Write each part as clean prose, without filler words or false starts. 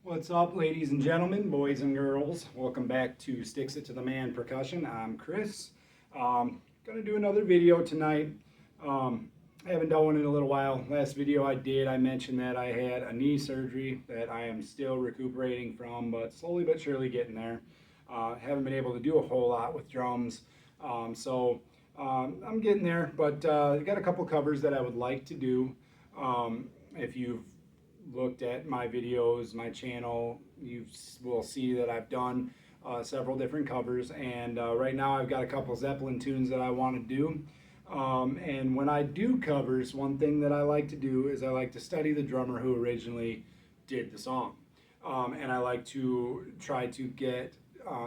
What's up, ladies and gentlemen, boys and girls? Welcome back to Sticks It to the Man Percussion. I'm Chris. Gonna do another video tonight. I haven't done one in a little while. Last video I did, I mentioned that I had a knee surgery that I am still recuperating from, but slowly but surely getting there. Haven't been able to do a whole lot with drums, I'm getting there, but I got a couple covers that I would like to do. If you've looked at my videos, my channel, you will see that I've done several different covers, and right now I've got a couple Zeppelin tunes that I want to do. And when I do covers, one thing that I like to do is I like to study the drummer who originally did the song. And I like to try to get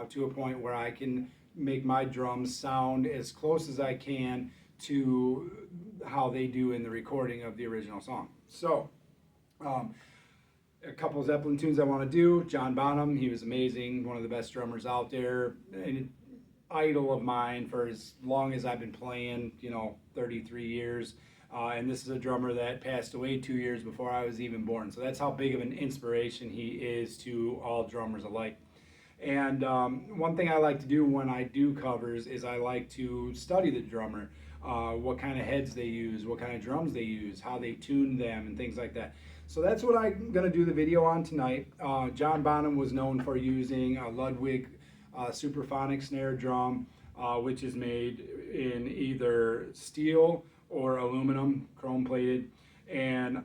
to a point where I can make my drums sound as close as I can to how they do in the recording of the original song. So, a couple Zeppelin tunes I want to do. John Bonham, he was amazing, one of the best drummers out there, an idol of mine for as long as I've been playing, 33 years. And this is a drummer that passed away 2 years before I was even born. So that's how big of an inspiration he is to all drummers alike. And one thing I like to do when I do covers is I like to study the drummer, what kind of heads they use, what kind of drums they use, how they tune them, and things like that. So that's what I'm going to do the video on tonight. John Bonham was known for using a Ludwig Superphonic snare drum, which is made in either steel or aluminum, chrome plated. And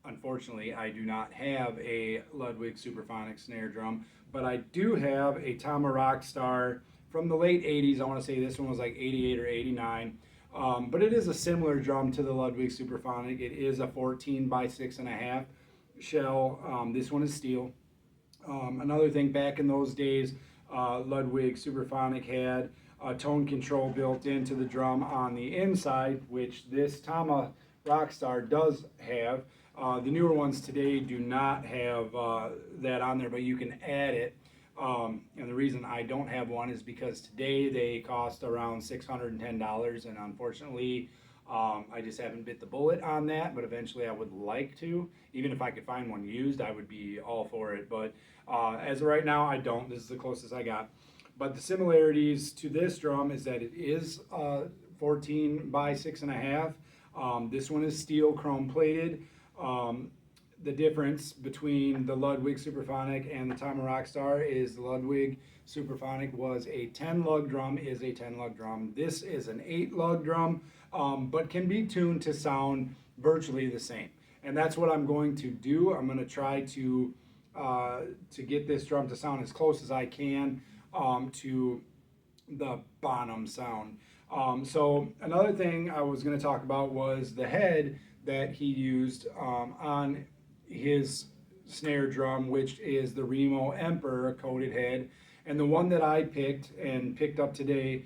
unfortunately, I do not have a Ludwig Superphonic snare drum, but I do have a Tama Rockstar from the late 80s. I want to say this one was like 88 or 89. But it is a similar drum to the Ludwig Superphonic. It is a 14 by 6.5 shell. This one is steel. Another thing, back in those days, Ludwig Superphonic had a tone control built into the drum on the inside, which this Tama Rockstar does have. The newer ones today do not have that on there, but you can add it. And the reason I don't have one is because today they cost around $610, and unfortunately I just haven't bit the bullet on that, but eventually I would like to. Even if I could find one used, I would be all for it, but as of right now I don't. This is the closest I got. But the similarities to this drum is that it is 14 by 6.5. This one is steel chrome plated. The difference between the Ludwig Superphonic and the Tama Rockstar is the Ludwig Superphonic was a 10 lug drum, is a 10 lug drum. This is an 8 lug drum, but can be tuned to sound virtually the same. And that's what I'm going to do. I'm going to try to get this drum to sound as close as I can to the Bonham sound. So another thing I was going to talk about was the head that he used on his snare drum, which is the Remo Emperor coated head. And the one that I picked up today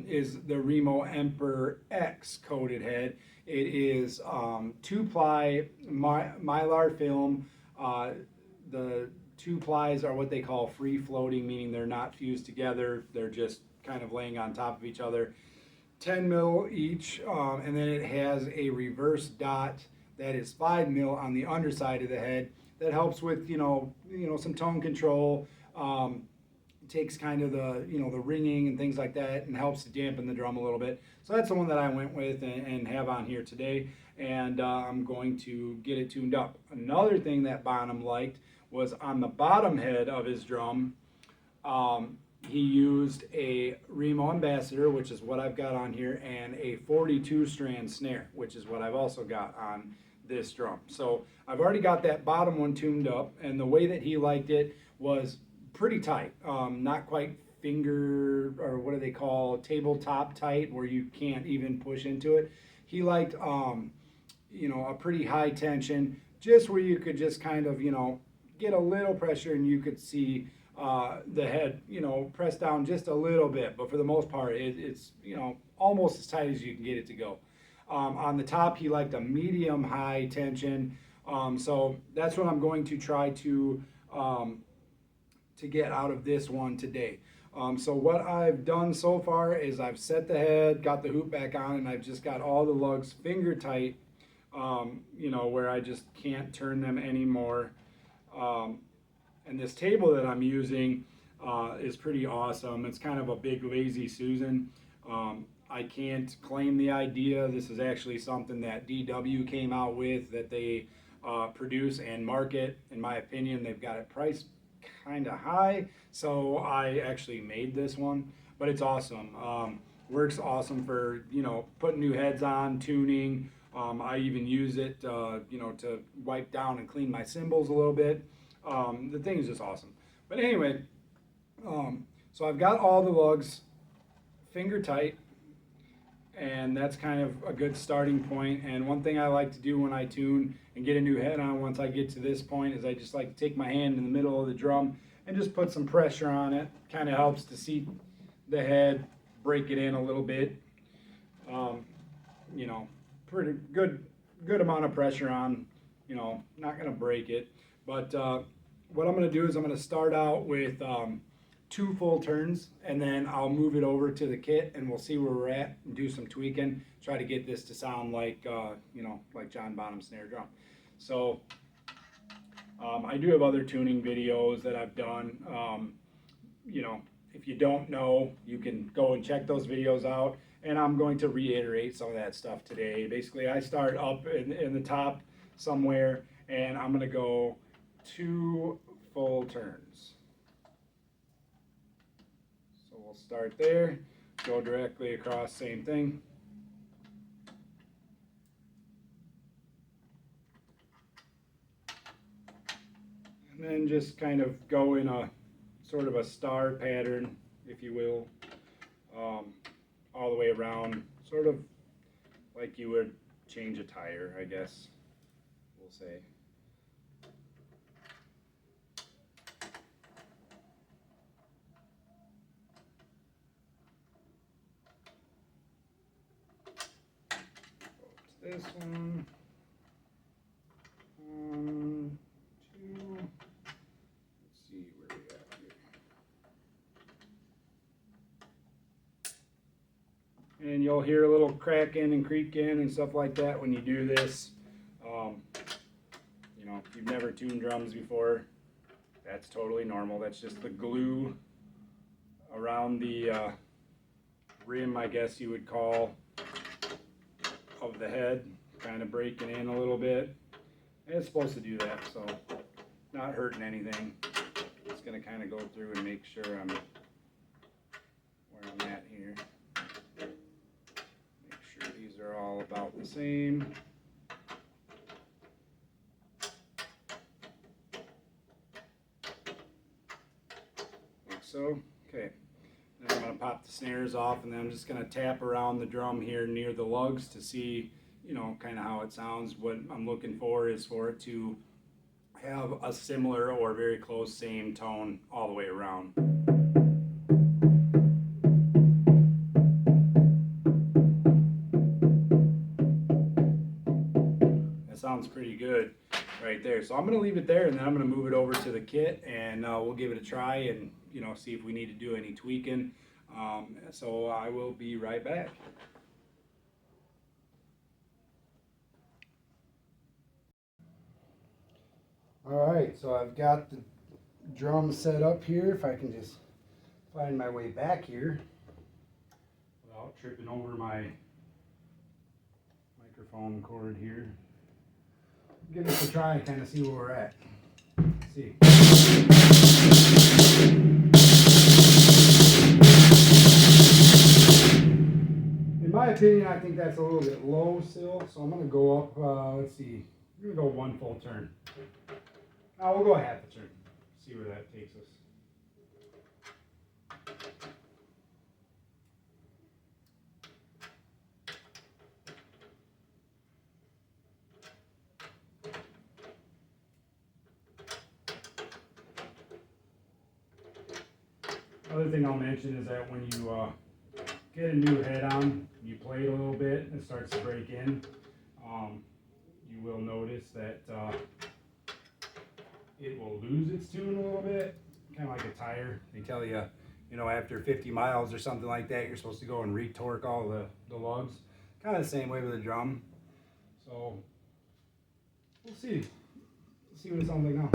is the Remo Emperor X coated head. It is 2-ply mylar film. The 2 plies are what they call free floating, meaning they're not fused together. They're just kind of laying on top of each other. 10 mil each, and then it has a reverse dot that is 5 mil on the underside of the head. That helps with some tone control. Takes kind of the ringing and things like that, and helps to dampen the drum a little bit. So that's the one that I went with and have on here today, and I'm going to get it tuned up. Another thing that Bonham liked was on the bottom head of his drum. He used a Remo Ambassador, which is what I've got on here, and a 42 strand snare, which is what I've also got on this drum. So I've already got that bottom one tuned up, and the way that he liked it was pretty tight, not quite finger, or what do they call, tabletop tight, where you can't even push into it. He liked a pretty high tension, just where you could just kind of get a little pressure and you could see the head press down just a little bit, but for the most part it's almost as tight as you can get it to go. On the top he liked a medium high tension, so that's what I'm going to try to get out of this one today. So what I've done so far is I've set the head, got the hoop back on, and I've just got all the lugs finger tight, where I just can't turn them anymore. And this table that I'm using is pretty awesome. It's kind of a big lazy Susan. I can't claim the idea. This is actually something that DW came out with that they produce and market. In my opinion, they've got it priced kind of high, so I actually made this one, but it's awesome. Works awesome for, you know, putting new heads on, tuning. I even use it, you know, to wipe down and clean my cymbals a little bit. The thing is just awesome. But anyway, so I've got all the lugs finger tight, and that's kind of a good starting point. And one thing I like to do when I tune and get a new head on, once I get to this point, is I just like to take my hand in the middle of the drum and just put some pressure on it. Kind of helps to seat the head, break it in a little bit. You know, pretty good amount of pressure on, you know, not gonna break it. But what I'm gonna do is I'm gonna start out with 2 full turns, and then I'll move it over to the kit and we'll see where we're at and do some tweaking, try to get this to sound like, you know, like John Bonham snare drum. So I do have other tuning videos that I've done. You know, if you don't know, you can go and check those videos out, and I'm going to reiterate some of that stuff today. Basically, I start up in the top somewhere, and I'm gonna go 2 full turns. So we'll start there, go directly across, same thing. And then just kind of go in a sort of a star pattern, if you will, all the way around, sort of like you would change a tire, I guess we'll say. This one, 1, 2, let's see where we at here. And you'll hear a little cracking and creaking and stuff like that when you do this. You know, if you've never tuned drums before, that's totally normal. That's just the glue around the rim, I guess you would call, of the head, kind of breaking in a little bit. And it's supposed to do that, so not hurting anything. Just gonna kind of go through and make sure I'm where I'm at here. Make sure these are all about the same. Like so. Okay. Then I'm going to pop the snares off, and then I'm just going to tap around the drum here near the lugs to see, you know, kind of how it sounds. What I'm looking for is for it to have a similar or very close same tone all the way around. That sounds pretty good right there. So I'm going to leave it there, and then I'm going to move it over to the kit, and we'll give it a try and, you know, see if we need to do any tweaking. So I will be right back. All right, so I've got the drum set up here. If I can just find my way back here without tripping over my microphone cord here. Give this a try and kind of see where we're at. Let's see. In my opinion, I think that's a little bit low still, so I'm going to go up, let's see, I'm going to go 1 full turn. Now we'll go a half a turn, see where that takes us. Other thing I'll mention is that when you get a new head on, you play it a little bit and it starts to break in, you will notice that it will lose its tune a little bit, kind of like a tire. They tell you, you know, after 50 miles or something like that, you're supposed to go and retorque all the lugs. Kind of the same way with the drum. So we'll see. see what it sounds like now.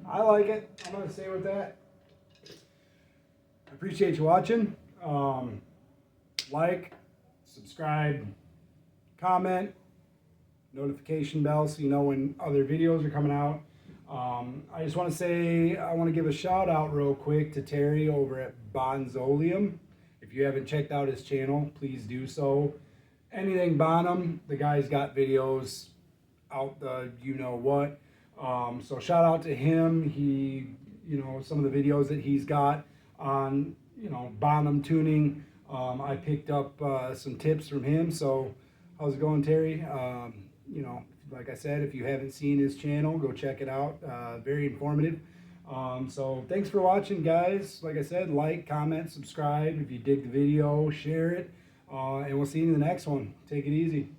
I like it. I'm going to stay with that. I appreciate you watching. Like, subscribe, comment, notification bell so you know when other videos are coming out. I just want to say, I want to give a shout out real quick to Terry over at Bonham. If you haven't checked out his channel, please do so. Anything Bonham, the guy's got videos out the you know what. So shout out to him. He, some of the videos that he's got on, Bonham tuning. I picked up some tips from him. So how's it going, Terry? Like I said, if you haven't seen his channel, go check it out. Very informative. So thanks for watching, guys. Like I said, like, comment, subscribe. If you dig the video, share it. And we'll see you in the next one. Take it easy.